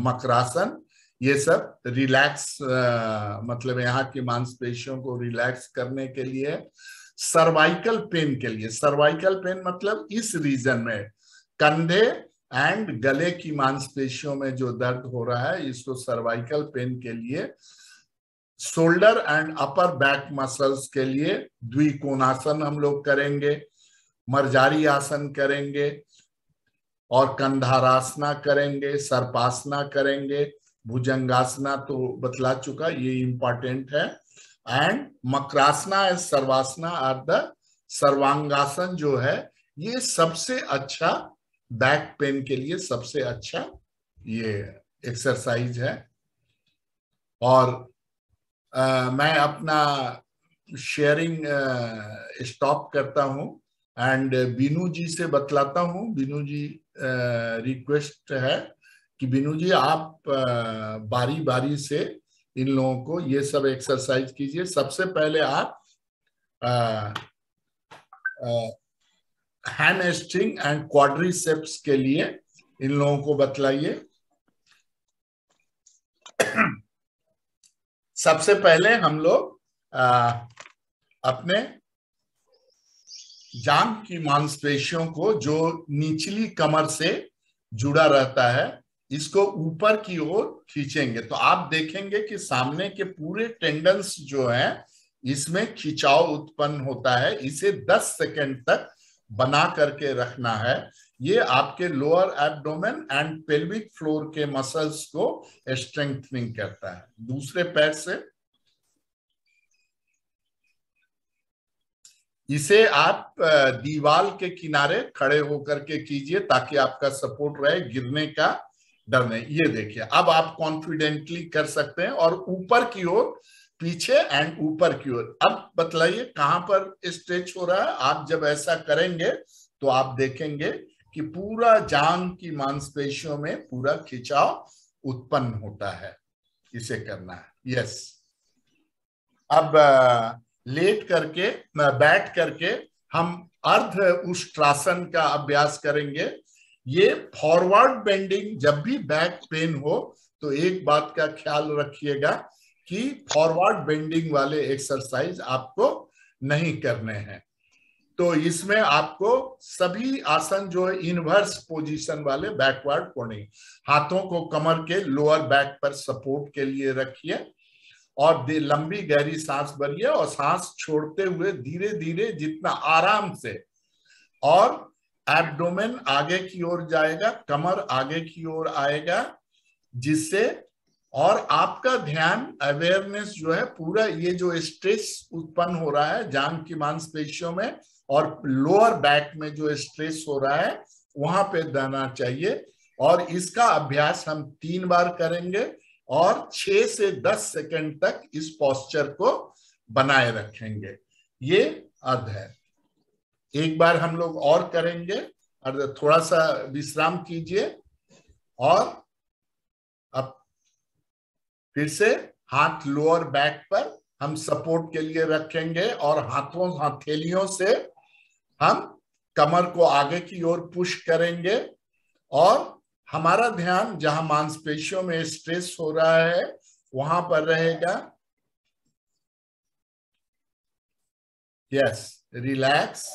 मकरासन, ये सब रिलैक्स मतलब यहाँ की मांसपेशियों को रिलैक्स करने के लिए। सर्वाइकल पेन के लिए, सर्वाइकल पेन मतलब इस रीजन में कंधे एंड गले की मांसपेशियों में जो दर्द हो रहा है, इसको सर्वाइकल पेन के लिए। Shoulder and upper back muscles के लिए द्विकोणासन हम लोग करेंगे, मर्जारी आसन करेंगे और कंधारासना करेंगे, सर्पासना करेंगे। भुजंगासना तो बतला चुका, ये इंपॉर्टेंट है। And makarasana and sarvasana are the sarvangasana जो है, ये सबसे अच्छा बैक पेन के लिए सबसे अच्छा ये एक्सरसाइज है। और मैं अपना शेयरिंग स्टॉप करता हूं एंड बीनू जी से बतलाता हूं। बीनू जी, रिक्वेस्ट है कि बीनू जी आप बारी बारी से इन लोगों को ये सब एक्सरसाइज कीजिए। सबसे पहले आप हैमस्ट्रिंग एंड क्वाड्रिसेप्स के लिए इन लोगों को बतलाइए। सबसे पहले हम लोग अपने जांघ की मांसपेशियों को, जो निचली कमर से जुड़ा रहता है, इसको ऊपर की ओर खींचेंगे। तो आप देखेंगे कि सामने के पूरे टेंडन्स जो हैं, इसमें खिंचाव उत्पन्न होता है। इसे 10 सेकंड तक बना करके रखना है। ये आपके lower abdomen and pelvic floor के मसल्स को स्ट्रेंथनिंग करता है। दूसरे पैर से इसे आप दीवार के किनारे खड़े होकर के कीजिए ताकि आपका सपोर्ट रहे, गिरने का डर नहीं। ये देखिए, अब आप कॉन्फिडेंटली कर सकते हैं। और ऊपर की ओर, पीछे एंड ऊपर की ओर। अब बतलाइए कहां पर स्ट्रेच हो रहा है। आप जब ऐसा करेंगे तो आप देखेंगे कि पूरा जांघ की मांसपेशियों में पूरा खिंचाव उत्पन्न होता है। इसे करना है। यस। अब लेट करके, बैठ करके हम अर्ध उष्ट्रासन का अभ्यास करेंगे। ये फॉरवर्ड बेंडिंग, जब भी बैक पेन हो तो एक बात का ख्याल रखिएगा कि फॉरवर्ड बेंडिंग वाले एक्सरसाइज आपको नहीं करने हैं। तो इसमें आपको सभी आसन जो है इनवर्स पोजीशन वाले, बैकवर्ड को नहीं। हाथों को कमर के लोअर बैक पर सपोर्ट के लिए रखिए और लंबी गहरी सांस भरिए और सांस छोड़ते हुए धीरे धीरे, जितना आराम से, और एब्डोमेन आगे की ओर जाएगा, कमर आगे की ओर आएगा, जिससे और आपका ध्यान, अवेयरनेस जो है, पूरा ये जो स्ट्रेस उत्पन्न हो रहा है जांघ की मांसपेशियों में और लोअर बैक में जो स्ट्रेस हो रहा है, वहां पे देना चाहिए। और इसका अभ्यास हम 3 बार करेंगे और 6 से 10 सेकंड तक इस पोस्चर को बनाए रखेंगे। ये अर्ध है। एक बार हम लोग और करेंगे, अर्ध। थोड़ा सा विश्राम कीजिए और अब फिर से हाथ लोअर बैक पर हम सपोर्ट के लिए रखेंगे और हथेलियों से हम कमर को आगे की ओर पुश करेंगे और हमारा ध्यान जहां मांसपेशियों में स्ट्रेस हो रहा है वहां पर रहेगा। Yes, relax.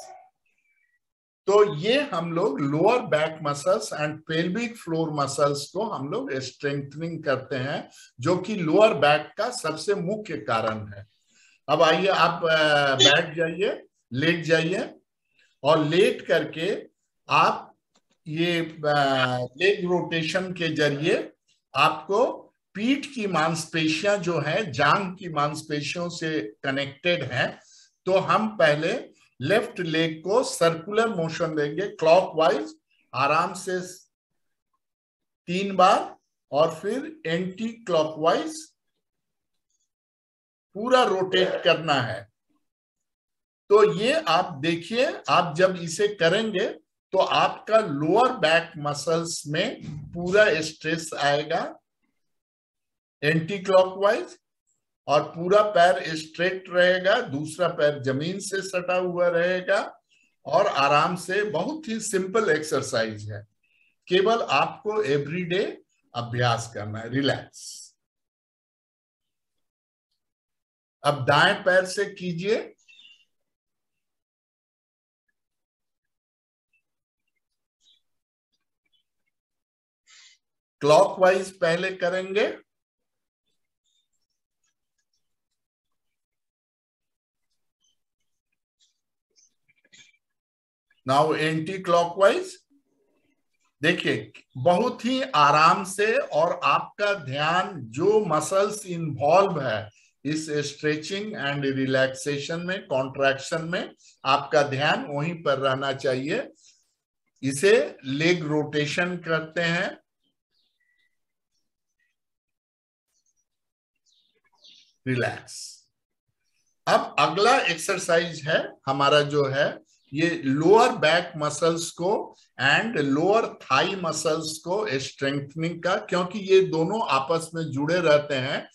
तो ये हम लोग lower back muscles and pelvic floor muscles को हम लोग स्ट्रेंथनिंग करते हैं, जो कि लोअर बैक का सबसे मुख्य कारण है। अब आइए, आप बैठ जाइए, लेट जाइए और लेट करके आप ये लेग रोटेशन के जरिए आपको पीठ की मांसपेशियां जो है जांघ की मांसपेशियों से कनेक्टेड है। तो हम पहले लेफ्ट लेग को सर्कुलर मोशन देंगे, क्लॉकवाइज, आराम से 3 बार, और फिर एंटी क्लॉकवाइज पूरा रोटेट करना है। तो ये आप देखिए, आप जब इसे करेंगे तो आपका लोअर बैक मसल्स में पूरा स्ट्रेस आएगा एंटी क्लॉकवाइज, और पूरा पैर स्ट्रेट रहेगा, दूसरा पैर जमीन से सटा हुआ रहेगा, और आराम से। बहुत ही सिंपल एक्सरसाइज है, केवल आपको एवरीडे अभ्यास करना है। रिलैक्स। अब दाएं पैर से कीजिए। क्लॉकवाइज पहले करेंगे, नाउ एंटी क्लॉकवाइज। देखिए बहुत ही आराम से, और आपका ध्यान जो मसल्स इन्वॉल्व है इस स्ट्रेचिंग एंड रिलैक्सेशन में, कॉन्ट्रैक्शन में, आपका ध्यान वहीं पर रहना चाहिए। इसे लेग रोटेशन करते हैं। रिलैक्स। अब अगला एक्सरसाइज है हमारा जो है, ये लोअर बैक मसल्स को एंड लोअर थाई मसल्स को स्ट्रेंथनिंग का, क्योंकि ये दोनों आपस में जुड़े रहते हैं,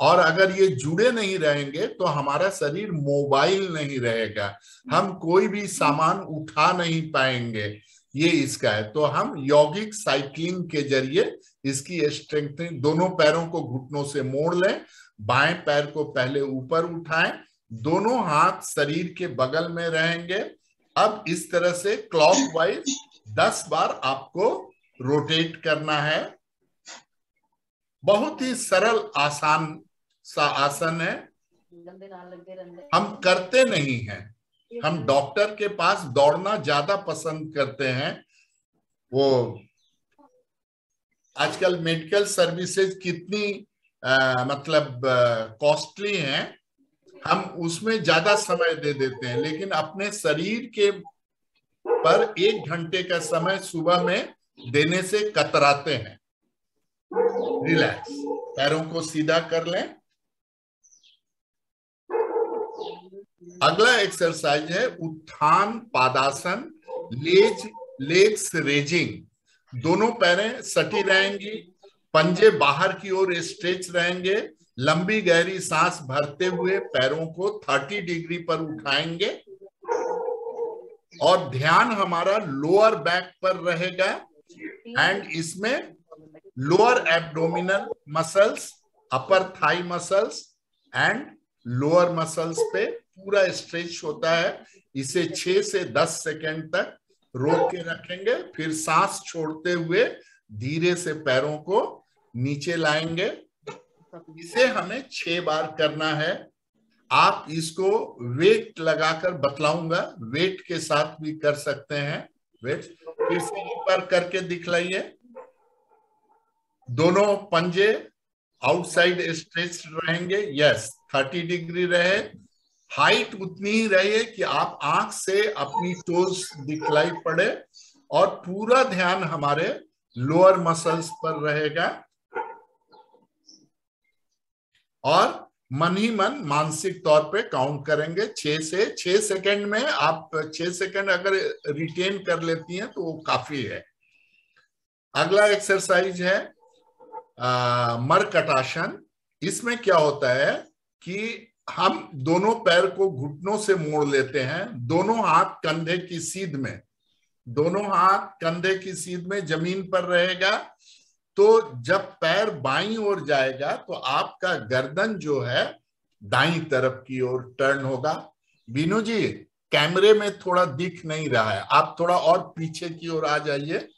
और अगर ये जुड़े नहीं रहेंगे तो हमारा शरीर मोबाइल नहीं रहेगा, हम कोई भी सामान उठा नहीं पाएंगे। ये इसका है। तो हम यौगिक साइकिलिंग के जरिए इसकी स्ट्रेंथनिंग, दोनों पैरों को घुटनों से मोड़ लें, बाएं पैर को पहले ऊपर उठाएं, दोनों हाथ शरीर के बगल में रहेंगे। अब इस तरह से क्लॉकवाइज 10 बार आपको रोटेट करना है। बहुत ही सरल आसान सा आसन है, हम करते नहीं हैं। हम डॉक्टर के पास दौड़ना ज्यादा पसंद करते हैं। वो आजकल मेडिकल सर्विसेज कितनी मतलब कॉस्टली हैं, हम उसमें ज्यादा समय दे देते हैं, लेकिन अपने शरीर के पर 1 घंटे का समय सुबह में देने से कतराते हैं। रिलैक्स। पैरों को सीधा कर लें। अगला एक्सरसाइज है उत्थान पादासन, लेग्स रेजिंग। दोनों पैरें सटी रहेंगी, पंजे बाहर की ओर स्ट्रेच रहेंगे, लंबी गहरी सांस भरते हुए पैरों को 30 डिग्री पर उठाएंगे, और ध्यान हमारा लोअर बैक पर रहेगा। एंड इसमें lower abdominal muscles, upper thigh muscles and lower muscles पे पूरा स्ट्रेच होता है। इसे 6 से 10 सेकेंड तक रोक के रखेंगे, फिर सांस छोड़ते हुए धीरे से पैरों को नीचे लाएंगे। इसे हमें 6 बार करना है। आप इसको वेट लगाकर बतलाऊंगा, वेट के साथ भी कर सकते हैं। वेट फिर से एक बार करके दिखलाइए। दोनों पंजे आउटसाइड स्ट्रेच रहेंगे। यस, 30 डिग्री रहे। हाइट उतनी ही रहे कि आप आंख से अपनी टोज दिखलाई पड़े, और पूरा ध्यान हमारे लोअर मसल्स पर रहेगा, और मन ही मन मानसिक तौर पे काउंट करेंगे 6 से 6 सेकंड में। आप 6 सेकंड अगर रिटेन कर लेती हैं तो वो काफी है। अगला एक्सरसाइज है मरकटासन। इसमें क्या होता है कि हम दोनों पैर को घुटनों से मोड़ लेते हैं, दोनों हाथ कंधे की सीध में, दोनों हाथ कंधे की सीध में जमीन पर रहेगा। तो जब पैर बाईं ओर जाएगा तो आपका गर्दन जो है दाईं तरफ की ओर टर्न होगा। बीनू जी, कैमरे में थोड़ा दिख नहीं रहा है, आप थोड़ा और पीछे की ओर आ जाइए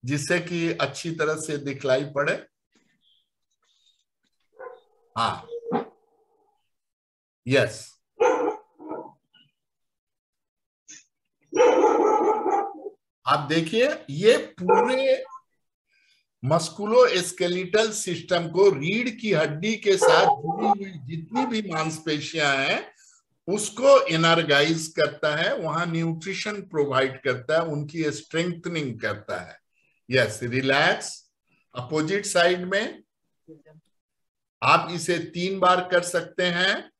जिससे कि अच्छी तरह से दिखलाई पड़े। हाँ, यस। आप देखिए, ये पूरे मस्कुलो स्केलेटल सिस्टम को, रीढ़ की हड्डी के साथ जुड़ी हुई जितनी भी मांसपेशियां हैं उसको एनर्गाइज करता है, वहां न्यूट्रिशन प्रोवाइड करता है, उनकी स्ट्रेंथनिंग करता है। Yes, relax. अपोजिट साइड में आप इसे 3 बार कर सकते हैं।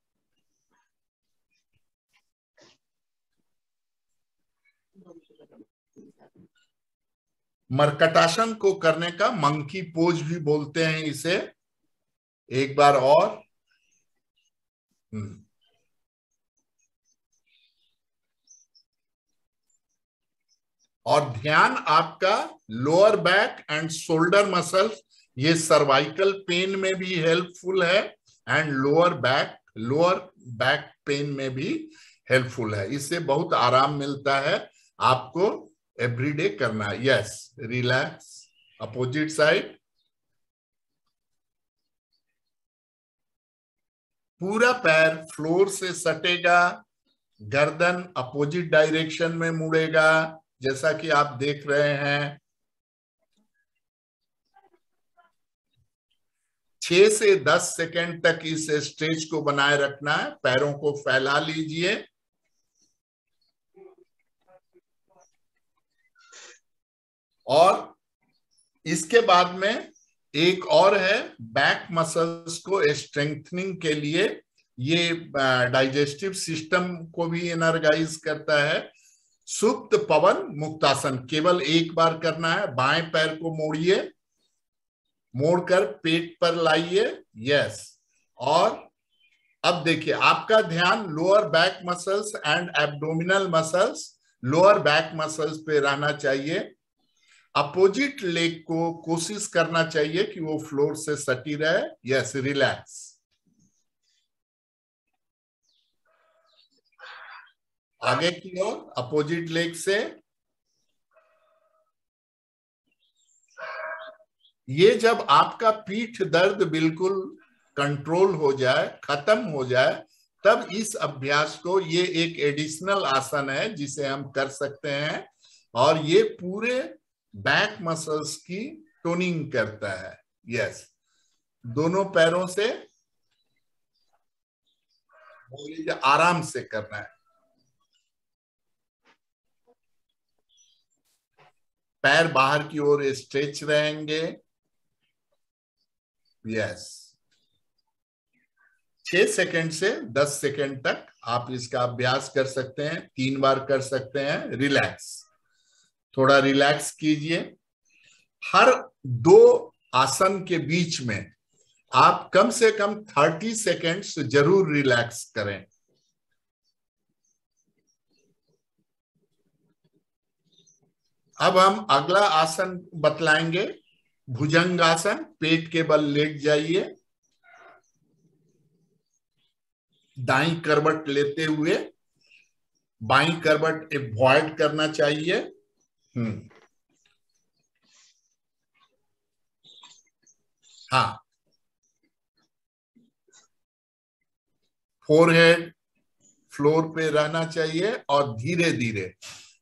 मरकटासन को करने का मंकी पोज भी बोलते हैं इसे। एक बार और। और ध्यान आपका lower back and shoulder muscles, ये सर्वाइकल पेन में भी हेल्पफुल है, एंड लोअर बैक पेन में भी हेल्पफुल है। इससे बहुत आराम मिलता है, आपको एवरीडे करना है। Yes, relax. Opposite side. पूरा पैर फ्लोर से सटेगा, गर्दन अपोजिट डायरेक्शन में मुड़ेगा, जैसा कि आप देख रहे हैं 6 से 10 सेकंड तक इस स्ट्रेच को बनाए रखना है। पैरों को फैला लीजिए और इसके बाद में एक और है बैक मसल्स को स्ट्रेंथनिंग के लिए, ये डाइजेस्टिव सिस्टम को भी एनर्जाइज करता है। सुप्त पवन मुक्तासन केवल एक बार करना है। बाएं पैर को मोड़िए, मोड़कर पेट पर लाइए, यस। और अब देखिए आपका ध्यान lower back muscles and abdominal muscles, lower back muscles पे रहना चाहिए। अपोजिट लेग को कोशिश करना चाहिए कि वो फ्लोर से सटी रहे, यस, रिलैक्स। आगे की ओर अपोजिट लेग से। ये जब आपका पीठ दर्द बिल्कुल कंट्रोल हो जाए, खत्म हो जाए, तब इस अभ्यास को, ये एक एडिशनल आसन है जिसे हम कर सकते हैं और ये पूरे बैक मसल्स की टोनिंग करता है, यस। दोनों पैरों से आराम से करना है। पैर बाहर की ओर स्ट्रेच रहेंगे, यस। 6 सेकंड से 10 सेकंड तक आप इसका अभ्यास कर सकते हैं, 3 बार कर सकते हैं। रिलैक्स, थोड़ा रिलैक्स कीजिए। हर 2 आसन के बीच में आप कम से कम 30 सेकंड्स जरूर रिलैक्स करें। अब हम अगला आसन बतलाएंगे, भुजंगासन। पेट के बल लेट जाइए, दाईं करवट लेते हुए बाईं करवट अवॉइड करना चाहिए। हाँ, फोरहेड फ्लोर पे रहना चाहिए और धीरे धीरे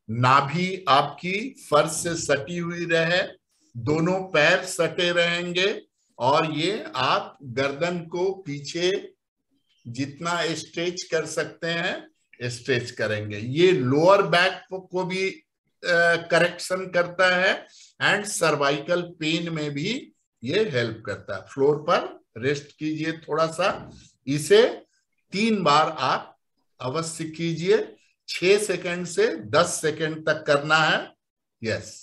नाभि आपकी फर्श से सटी हुई रहे, दोनों पैर सटे रहेंगे और ये आप गर्दन को पीछे जितना स्ट्रेच कर सकते हैं स्ट्रेच करेंगे। ये लोअर बैक को भी करेक्शन करता है एंड सर्वाइकल पेन में भी ये हेल्प करता है। फ्लोर पर रेस्ट कीजिए थोड़ा सा। इसे 3 बार आप अवश्य कीजिए। 6 सेकंड से 10 सेकंड तक करना है, यस।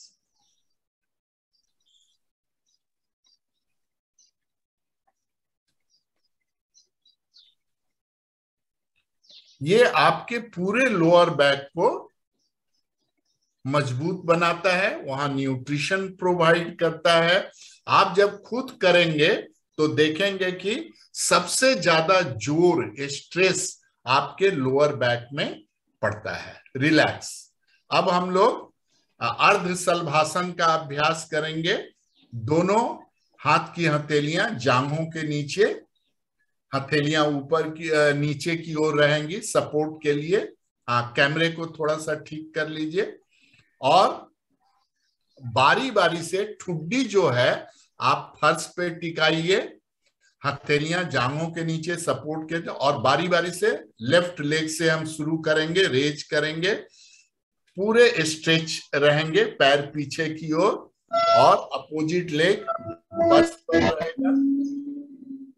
ये आपके पूरे लोअर बैक को मजबूत बनाता है, वहां न्यूट्रिशन प्रोवाइड करता है। आप जब खुद करेंगे तो देखेंगे कि सबसे ज्यादा जोर, स्ट्रेस आपके लोअर बैक में पड़ता है। रिलैक्स। अब हम लोग अर्ध सल्भासन का अभ्यास करेंगे। दोनों हाथ की हथेलियां जांघों के नीचे, हथेलियां ऊपर की नीचे की ओर रहेंगी सपोर्ट के लिए। कैमरे को थोड़ा सा ठीक कर लीजिए और बारी बारी से ठुड्डी जो है आप फर्श पे टिकाइए, हथेलियां जांघों के नीचे सपोर्ट के, और बारी बारी से लेफ्ट लेग से हम शुरू करेंगे, रेज करेंगे, पूरे स्ट्रेच रहेंगे पैर पीछे की ओर और अपोजिट लेग फर्श पर रहेगा।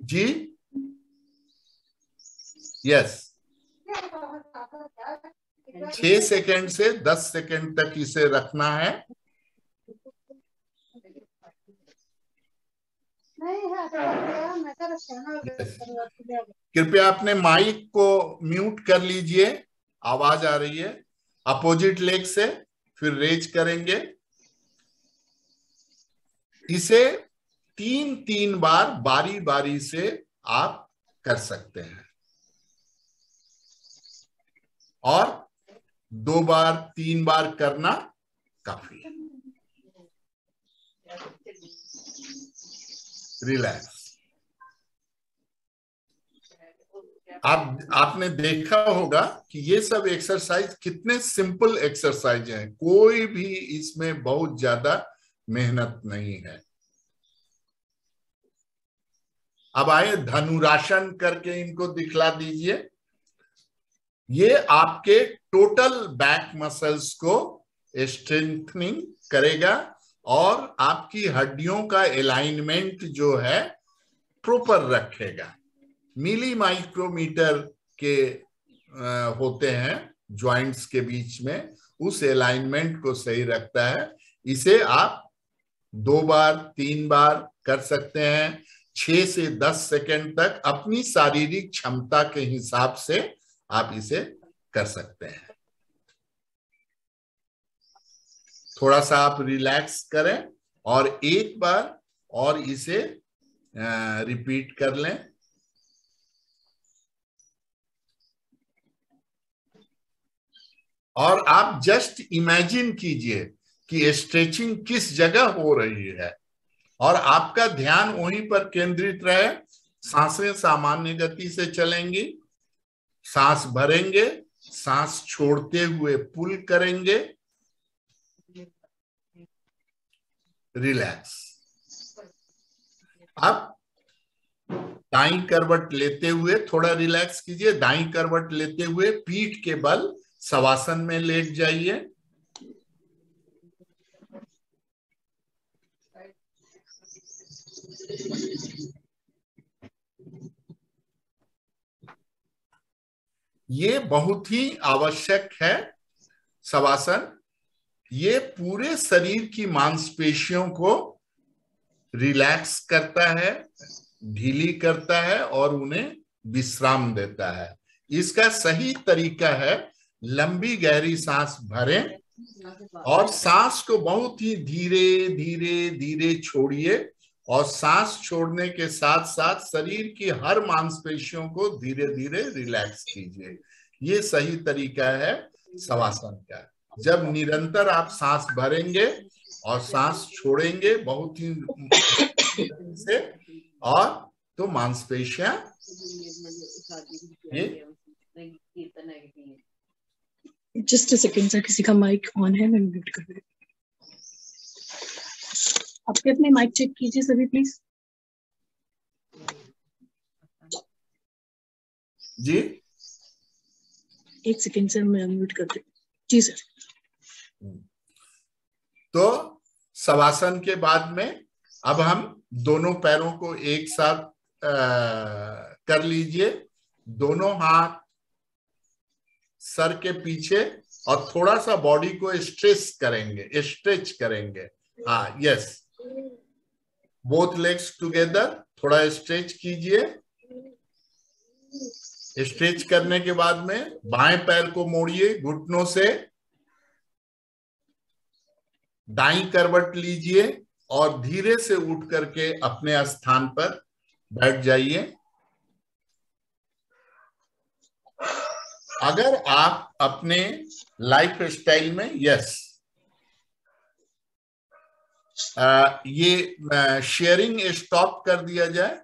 जी, यस। 6 सेकंड से 10 सेकंड तक इसे रखना है। कृपया अपने माइक को म्यूट कर लीजिए, आवाज आ रही है। अपोजिट लेग से फिर रेज करेंगे। इसे 3-3 बार बारी बारी से आप कर सकते हैं और 2 बार 3 बार करना काफी है। रिलैक्स। आपने देखा होगा कि ये सब एक्सरसाइज कितने सिंपल एक्सरसाइज हैं, कोई भी इसमें बहुत ज्यादा मेहनत नहीं है। अब आए धनुरासन करके इनको दिखला दीजिए। ये आपके टोटल बैक मसल्स को स्ट्रेंथनिंग करेगा और आपकी हड्डियों का अलाइनमेंट जो है प्रॉपर रखेगा। मिली माइक्रोमीटर के होते हैं जॉइंट्स के बीच में, उस अलाइनमेंट को सही रखता है। इसे आप 2 बार 3 बार कर सकते हैं, 6 से 10 सेकंड तक अपनी शारीरिक क्षमता के हिसाब से आप इसे कर सकते हैं। थोड़ा सा आप रिलैक्स करें और एक बार और इसे रिपीट कर लें। और आप जस्ट इमेजिन कीजिए कि स्ट्रेचिंग किस जगह हो रही है और आपका ध्यान वहीं पर केंद्रित रहे। सांसें सामान्य गति से चलेंगी, सांस भरेंगे, सांस छोड़ते हुए पुल करेंगे, रिलैक्स। अब दाईं करवट लेते हुए थोड़ा रिलैक्स कीजिए, दाईं करवट लेते हुए पीठ के बल शवासन में लेट जाइए। ये बहुत ही आवश्यक है शवासन। ये पूरे शरीर की मांसपेशियों को रिलैक्स करता है, ढीली करता है और उन्हें विश्राम देता है। इसका सही तरीका है लंबी गहरी सांस भरें और सांस को बहुत ही धीरे धीरे धीरे छोड़िए और सांस छोड़ने के साथ साथ शरीर की हर मांसपेशियों को धीरे धीरे रिलैक्स कीजिए। ये सही तरीका है शवासन का। जब निरंतर आप सांस भरेंगे और सांस छोड़ेंगे बहुत ही से, और तो मांसपेशियां ये जस्ट अ सेकेंड सर, किसी का माइक ऑन है, मैं म्यूट कर रही हूँ। आपके अपने माइक चेक कीजिए सभी प्लीज। जी 1 सेकेंड सर, मैं म्यूट कर रही हूँ। जी सर। तो शवासन के बाद में अब हम दोनों पैरों को एक साथ कर लीजिए। दोनों हाथ सर के पीछे और थोड़ा सा बॉडी को स्ट्रेच करेंगे। हाँ, यस, बोथ लेग्स टुगेदर, थोड़ा स्ट्रेच कीजिए। स्ट्रेच करने के बाद में बाएं पैर को मोड़िए घुटनों से, दाईं करवट लीजिए और धीरे से उठ करके अपने स्थान पर बैठ जाइए। अगर आप अपने लाइफ स्टाइल में ये शेयरिंग स्टॉप कर दिया जाए।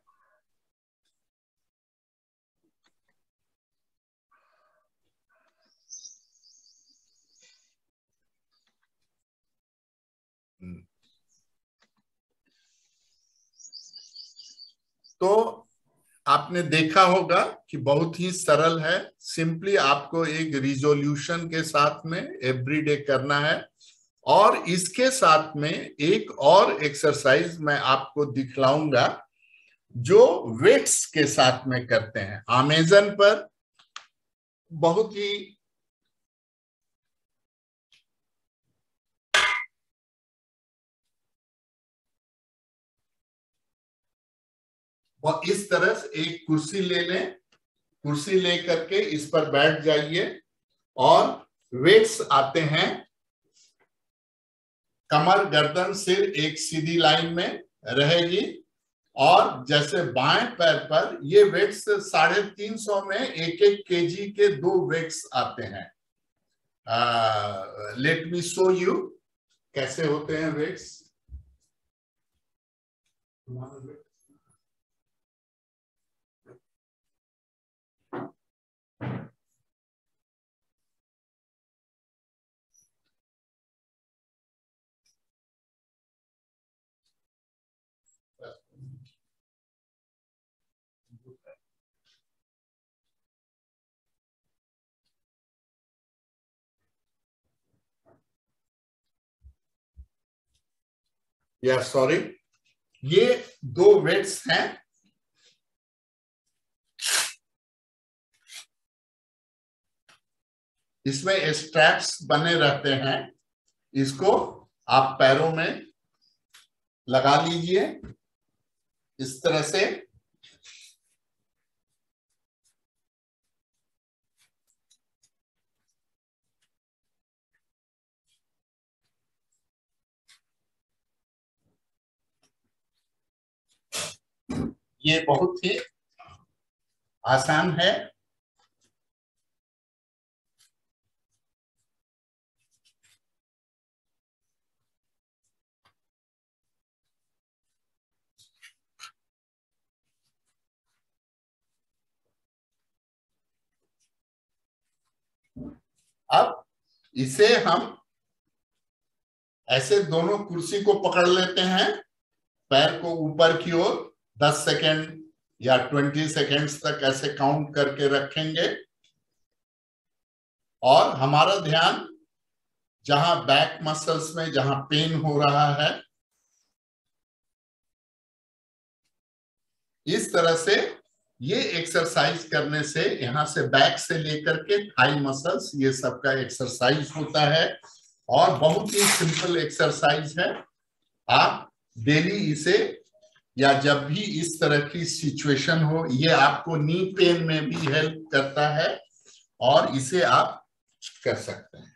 तो आपने देखा होगा कि बहुत ही सरल है। सिंपली आपको एक रिजोल्यूशन के साथ में एवरीडे करना है। और इसके साथ में एक और एक्सरसाइज मैं आपको दिखलाऊंगा जो वेट्स के साथ में करते हैं। अमेज़न पर बहुत ही और इस तरह से एक कुर्सी ले लें, कुर्सी लेकर के इस पर बैठ जाइए और वेट्स आते हैं कमर गर्दन सिर एक सीधी लाइन में रहेगी। और जैसे बाएं पैर पर ये वेट्स 350 में 1-1 केजी के 2 वेट्स आते हैं। लेट मी शो यू कैसे होते हैं वेट्स। या सॉरी, ये 2 वेट्स हैं। इसमें स्ट्रैप्स बने रहते हैं, इसको आप पैरों में लगा लीजिए इस तरह से। ये बहुत ही आसान है। अब इसे हम ऐसे दोनों कुर्सी को पकड़ लेते हैं, पैर को ऊपर की ओर 10 सेकेंड या 20 सेकेंड्स तक ऐसे काउंट करके रखेंगे। और हमारा ध्यान जहां बैक मसल्स में जहां पेन हो रहा है, इस तरह से ये एक्सरसाइज करने से यहां से बैक से लेकर के थाई मसल्स, ये सब का एक्सरसाइज होता है। और बहुत ही सिंपल एक्सरसाइज है। आप डेली इसे, या जब भी इस तरह की सिचुएशन हो, ये आपको नी पेन में भी हेल्प करता है और इसे आप कर सकते हैं।